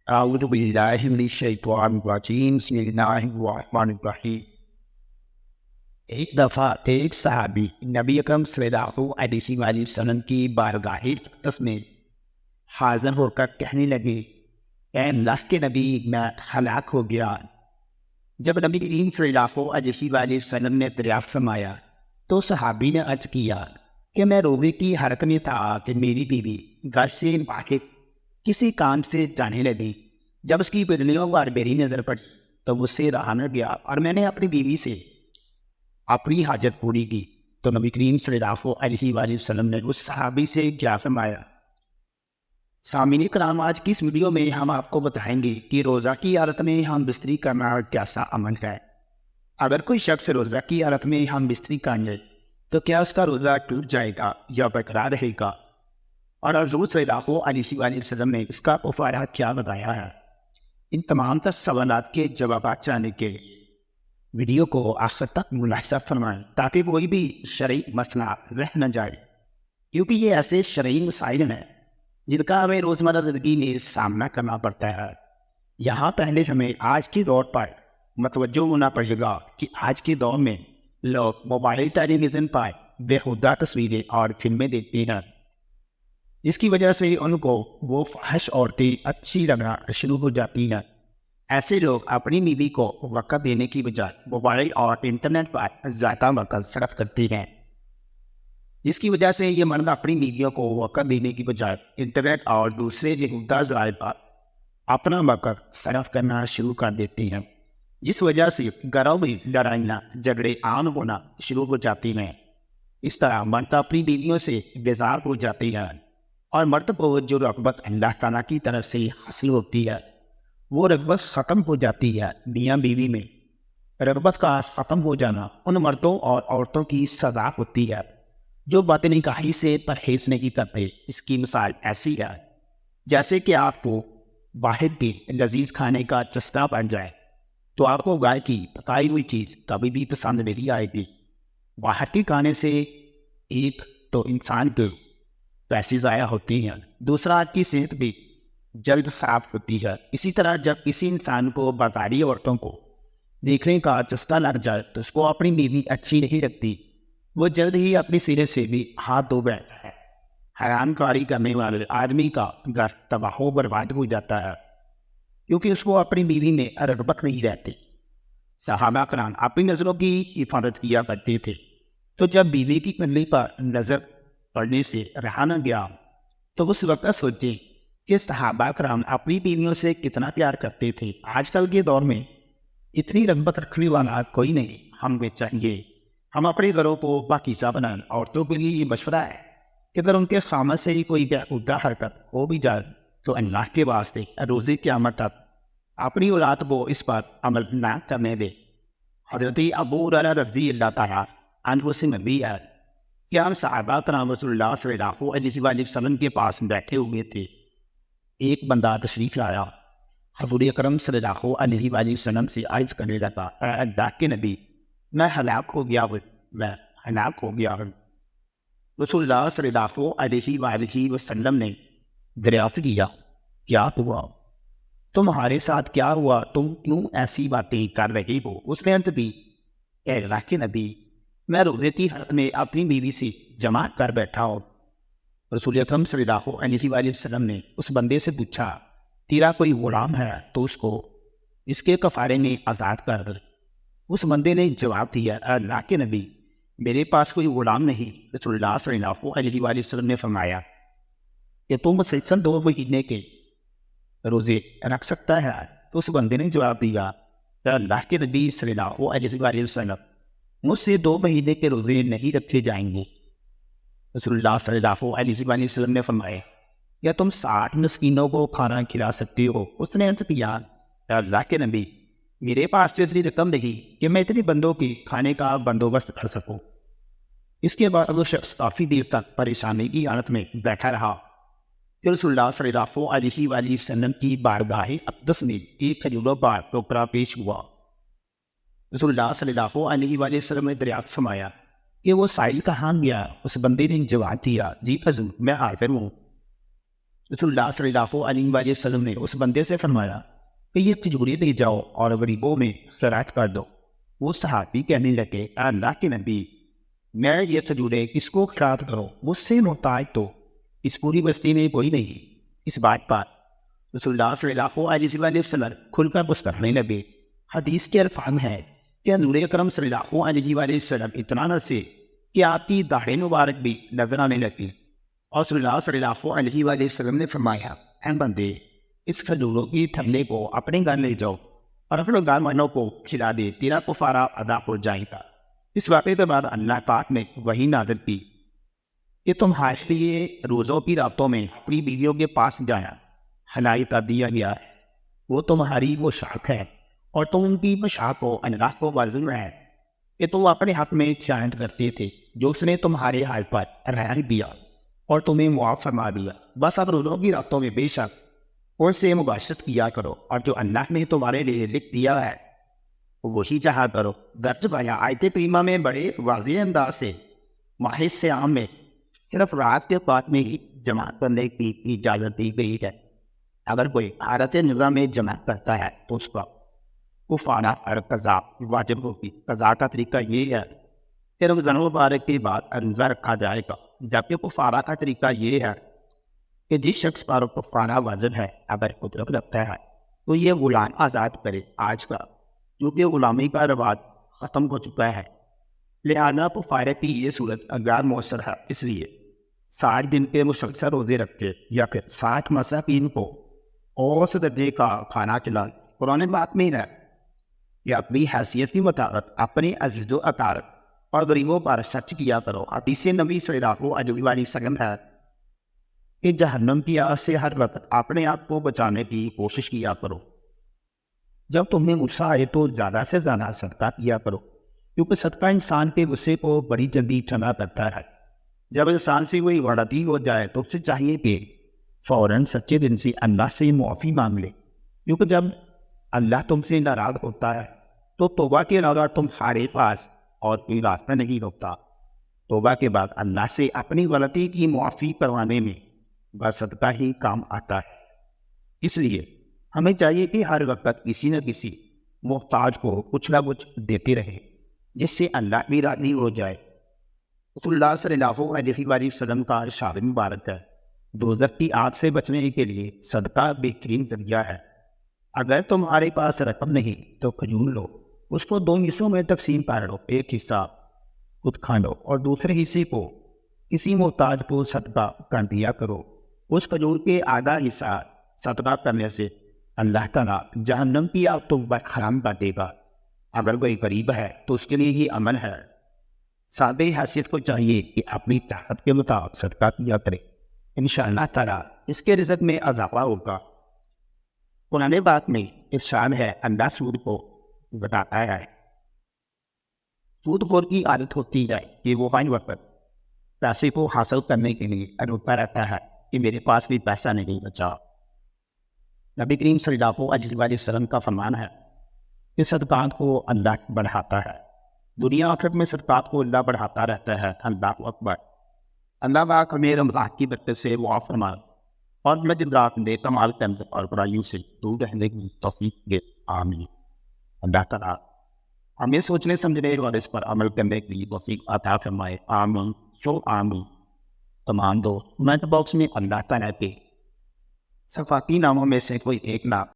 اعوذ باللہ من الشیطان الرجیم بسم اللہ الرحمن الرحیم۔ ایک دفعہ ایک صحابی نبی اکرم صلی اللہ علیہ وآلہ وسلم کی بارگاہ اقدس میں حاضر ہو کر کہنے لگے، اے اللہ کے نبی، میں ہلاک ہو گیا۔ جب نبی کریم صلی اللہ علیہ وآلہ وسلم نے دریافت فرمایا تو صحابی نے عرض کیا کہ میں روزے کی حالت میں تھا کہ میری بیوی گھر سے باہر کسی کام سے جانے لگی۔ جب اس کی بجلیوں پر میری نظر پڑی تو مجھ سے رہا نہ گیا اور میں نے اپنی بیوی سے اپنی حاجت پوری کی۔ تو نبی کریم صلی اللہ علیہ وآلہ وسلم نے اس صحابی سے کیا فرمایا؟ سامعین کرام، آج کی اس ویڈیو میں ہم آپ کو بتائیں گے کہ روزہ کی حالت میں ہم بستری کرنا کیسا عمل ہے۔ اگر کوئی شخص روزہ کی حالت میں ہم بستری کریں گے تو کیا اس کا روزہ ٹوٹ جائے گا یا برقرار رہے گا؟ اور حضور صلی اللہ علیہ وآلہ وسلم نے اس کا کفارہ کیا بتایا ہے؟ ان تمام تر سوالات کے جوابات جاننے کے لیے ویڈیو کو آخر تک ملاحظہ فرمائیں تاکہ کوئی بھی شرعی مسئلہ رہ نہ جائے، کیونکہ یہ ایسے شرعی مسائل ہیں جن کا ہمیں روزمرہ زندگی میں سامنا کرنا پڑتا ہے۔ یہاں پہلے ہمیں آج کے دور پر متوجہ ہونا پڑے گا کہ آج کے دور میں لوگ موبائل ٹیلی ویژن پر بیہودہ تصویریں اور فلمیں دیکھتے ہیں، جس کی وجہ سے ان کو وہ فحش عورتیں اچھی لگنا شروع ہو جاتی ہیں۔ ایسے لوگ اپنی بیوی کو وقت دینے کی بجائے موبائل اور انٹرنیٹ پر زیادہ وقت صرف کرتے ہیں، جس کی وجہ سے یہ مرد اپنی بیویوں کو وقت دینے کی بجائے انٹرنیٹ اور دوسرے بیہودہ ذرائع پر اپنا وقت صرف کرنا شروع کر دیتے ہیں، جس وجہ سے گھروں میں لڑائیاں جھگڑے عام ہونا شروع ہو جاتی ہیں۔ اس طرح مرد اپنی بیویوں سے بیزار ہو جاتے ہیں اور مرد کو جو رغبت اللہ تعالیٰ کی طرف سے حاصل ہوتی ہے وہ رغبت ختم ہو جاتی ہے۔ میاں بیوی میں رغبت کا ختم ہو جانا ان مردوں اور عورتوں کی سزا ہوتی ہے جو بد نگاہی سے پرہیز نہیں کرتے۔ اس کی مثال ایسی ہے جیسے کہ آپ کو باہر کے لذیذ کھانے کا چسکا بن جائے تو آپ کو گھر کی پکائی ہوئی چیز کبھی بھی پسند نہیں آئے گی۔ باہر کے کھانے سے ایک تو انسان کے پیسے ضائع ہوتے ہیں، دوسرا آپ کی صحت بھی جلد خراب ہوتی ہے۔ اسی طرح جب کسی انسان کو بازاری عورتوں کو دیکھنے کا چسکا لگ جائے تو اس کو اپنی بیوی اچھی نہیں لگتی، وہ جلد ہی اپنی سرے سے بھی ہاتھ دھو بیٹھتا ہے۔ حرام کاری کرنے والے آدمی کا گھر تباہ و برباد ہو جاتا ہے کیونکہ اس کو اپنی بیوی میں رغبت نہیں رہتی۔ صحابہ کرام اپنی نظروں کی حفاظت کیا کرتے تھے، تو جب بیوی کی کنڈلی پر نظر پڑنے سے رہا نہ گیا تو اس وقت سوچیں کہ صحابہ کرام اپنی بیویوں سے کتنا پیار کرتے تھے۔ آج کل کے دور میں اتنی رغبت رکھنے والا کوئی نہیں۔ ہمیں چاہیے ہم اپنے گھروں کو پاکیزہ بنائیں۔ عورتوں کے لیے یہ مشورہ ہے کہ اگر ان کے سامنے سے ہی کوئی بیہودہ حرکت ہو بھی جائے تو اللہ کے واسطے روز قیامت تک اپنی اولاد کو اس پر عمل نہ کرنے دے۔ حضرت ابو ہریرہ رضی اللہ تعالیٰ عنہ سے نبی ہے کہ ہم صحابہ کرام رسول اللہ صلی اللہ علیہ وآلہ وسلم کے پاس بیٹھے ہوئے تھے۔ ایک بندہ تشریف لایا، حضور اکرم صلی اللہ علیہ وآلہ وسلم سے عرض کرنے لگا، اے اللہ کے نبی، میں ہلاک ہو گیا ہوں۔ رسول اللہ صلی اللہ علیہ وآلہ وسلم نے دریافت کیا، کیا ہوا؟ تمہارے ساتھ کیا ہوا؟ تم کیوں ایسی باتیں کر رہے ہو؟ اس نے عرض کی، اے اللہ کے نبی، میں روزے کی حالت میں اپنی بیوی سے جماعت کر بیٹھا ہوں۔ رسول اکرم صلی اللہ علیہ وآلہ وسلم نے اس بندے سے پوچھا، تیرا کوئی غلام ہے تو اس کو اس کے کفارے میں آزاد کر دے۔ اس بندے نے جواب دیا، اے اللہ کے نبی، میرے پاس کوئی غلام نہیں۔ رسول اللہ صلی اللہ علیہ وآلہ وسلم نے فرمایا کہ تم مسلسل 2 مہینے کے روزے رکھ سکتا ہے؟ تو اس بندے نے جواب دیا، اے اللہ کے نبی صلی اللہ علیہ وآلہ وسلم، مجھ سے 2 مہینے کے روزے نہیں رکھے جائیں گے۔ رسول اللہ صلی اللہ علیہ وآلہ وسلم نے فرمایا، کیا تم 60 مسکینوں کو کھانا کھلا سکتے ہو؟ اس نے عرض کیا، اے اللہ کے نبی، میرے پاس تو اتنی رقم نہیں کہ میں اتنے بندوں کے کھانے کا بندوبست کر سکوں۔ اس کے بعد وہ شخص کافی دیر تک پریشانی کی حالت میں بیٹھا رہا۔ پھر رسول اللہ صلی اللہ علیہ وآلہ وسلم کی بارگاہ اقدس میں ایک کھجوروں کا ٹوکرا پیش ہوا۔ رسول اللہ صلی اللہ علیہ وآلہ وسلم نے دریافت فرمایا کہ وہ سائل کہاں گیا؟ اس بندے نے جواب دیا، جی حضور، میں حاضر ہوں۔ رسول اللہ صلی اللہ علیہ وآلہ وسلم نے اس بندے سے فرمایا کہ یہ کھجوریں لے جاؤ اور غریبوں میں خیرات کر دو۔ وہ صحابی کہنے لگے، اے اللہ کے نبی، میں یہ کھجوریں کس کو خیرات کروں؟ مجھ سے محتاج تو اس پوری بستی میں کوئی نہیں۔ اس بات پر رسول اللہ صلی اللہ علیہ وآلہ وسلم کھل کر مسکرانے لگے۔ حدیث کے الفاظ ہے کہ حضور اکرم صلی اللہ علیہ وآلہ وسلم اتنا ہنسے کہ آپ کی داڑھی مبارک بھی نظر آنے لگی، اور رسول اللہ صلی اللہ علیہ وآلہ وسلم نے فرمایا، اے بندے، اس کھجوروں کی تھیلے کو اپنے گھر لے جاؤ اور اپنے گھر والوں کو کھلا دے، تیرا کفارہ ادا ہو جائے گا۔ اس واقعے کے بعد اللہ پاک نے وحی نازل کی کہ تمہارے لیے روزوں کی راتوں میں اپنی بیویوں کے پاس جانا حلال کر دیا گیا ہے۔ وہ تمہاری پوشاک ہے اور تم ان کی پوشاک کو اللہ کو معلوم ہے کہ تم اپنے حق میں خیانت کرتے تھے، جو اس نے تمہارے حال پر رحم دیا اور تمہیں معاف فرما دیا۔ بس اب روزوں کی راتوں میں بے شک ان سے مباشرت کیا کرو، اور جو اللہ نے تمہارے لیے لکھ دیا ہے وہی چاہا کرو۔ درج بایا آیت کریمہ میں بڑے واضح انداز سے ماہ صیام میں صرف رات کے بعد میں ہی جماعت کرنے کی اجازت دی گئی ہے۔ اگر کوئی حالت نظام میں جماعت کرتا ہے تو اس پر کفارہ اور قضا واجب ہوگی۔ قضا کا طریقہ یہ ہے کہ رمضان مبارک کے بعد روزہ رکھا جائے گا، جبکہ کفارہ کا طریقہ یہ ہے کہ جس شخص پر کفارہ واجب ہے اگر قدرت رکھتا ہے تو یہ غلام آزاد کرے۔ آج کا کیونکہ غلامی کا رواج ختم ہو چکا ہے، لہذا کفارے کی یہ صورت غیر مؤثر ہے۔ اس لیے 60 دن کے مسلسل روزے رکھے یا پھر 60 مساکین کو اوسط درجے کا کھانا کھلائے۔ قرآن پاک میں ہے کہ اپنی حیثیت کے مطابق اپنے عزیز و اقارب اور غریبوں پر خرچ کیا کرو۔ حدیث نبی صلی اللہ علیہ وآلہ وسلم ہے کہ جہنم کی آگ سے ہر وقت اپنے آپ کو بچانے کی کوشش کیا کرو۔ جب تمہیں غصہ آئے تو زیادہ سے زیادہ صدقہ کیا کرو، کیونکہ صدقہ انسان کے غصے کو بڑی جلدی ٹھنڈا کرتا ہے۔ جب انسان سے کوئی غلطی ہو جائے تو اسے چاہیے کہ فوراً سچے دل سے اللہ سے معافی مانگ لے، کیونکہ جب اللہ تم سے ناراض ہوتا ہے تو توبہ کے علاوہ تمہارے پاس اور کوئی راستہ نہیں ہوتا۔ توبہ کے بعد اللہ سے اپنی غلطی کی معافی کروانے میں بس صدقہ ہی کام آتا ہے۔ اس لیے ہمیں چاہیے کہ ہر وقت کسی نہ کسی محتاج کو کچھ نہ کچھ دیتے رہے، جس سے اللہ بھی راضی ہو جائے۔ رسول اللہ صلی اللہ علیہ وآلہ وسلم کا ارشاد مبارک ہے، دوزخ کی آگ سے بچنے کے لیے صدقہ بہترین ذریعہ ہے۔ اگر تمہارے پاس رقم نہیں تو کھجور لو، اس کو 2 حصوں میں تقسیم کر لو، ایک حصہ خود کھا لو اور دوسرے حصے کو کسی محتاج کو صدقہ کر دیا کرو۔ اس کھجور کے آدھا حصہ صدقہ کرنے سے اللہ تعالیٰ جہنم کی آگ تم پر حرام کر دے گا۔ اگر کوئی غریب ہے تو اس کے لیے یہ عمل ہے۔ صاحب حیثیت کو چاہیے کہ اپنی طاقت کے مطابق صدقہ کیا کرے، انشاءاللہ تعالیٰ اس کے رزق میں اضافہ ہوگا۔ قرآن پاک میں ارشاد ہے، اللہ سود کو بتاتا ہے، سود خور کی عادت ہوتی ہے کہ وہ ہر وقت پیسے کو حاصل کرنے کے لیے روتا رہتا ہے کہ میرے پاس بھی پیسہ نہیں بچا۔ نبی کریم صلی اللہ علیہ وآلہ وسلم کا فرمان ہے کہ صدقات کو اللہ بڑھاتا ہے، دنیا آخرت میں صدقات کو اللہ بڑھاتا رہتا ہے۔ اللہ اکبر۔ اللہ پاک ہمیں رمضان کی برکت سے معاف فرمائے اور ہمیں دن رات نیک اعمال کرنے اور برائیوں سے دور رہنے کی توفیق دے، آمین۔ اللہ تعالیٰ ہمیں سوچنے سمجھنے اور اس پر عمل کرنے کی توفیق عطا فرمائے، آمین سو آمین۔ تمام دوست کمنٹ باکس میں اللہ تعالیٰ کے صفاتی ناموں میں سے کوئی ایک نام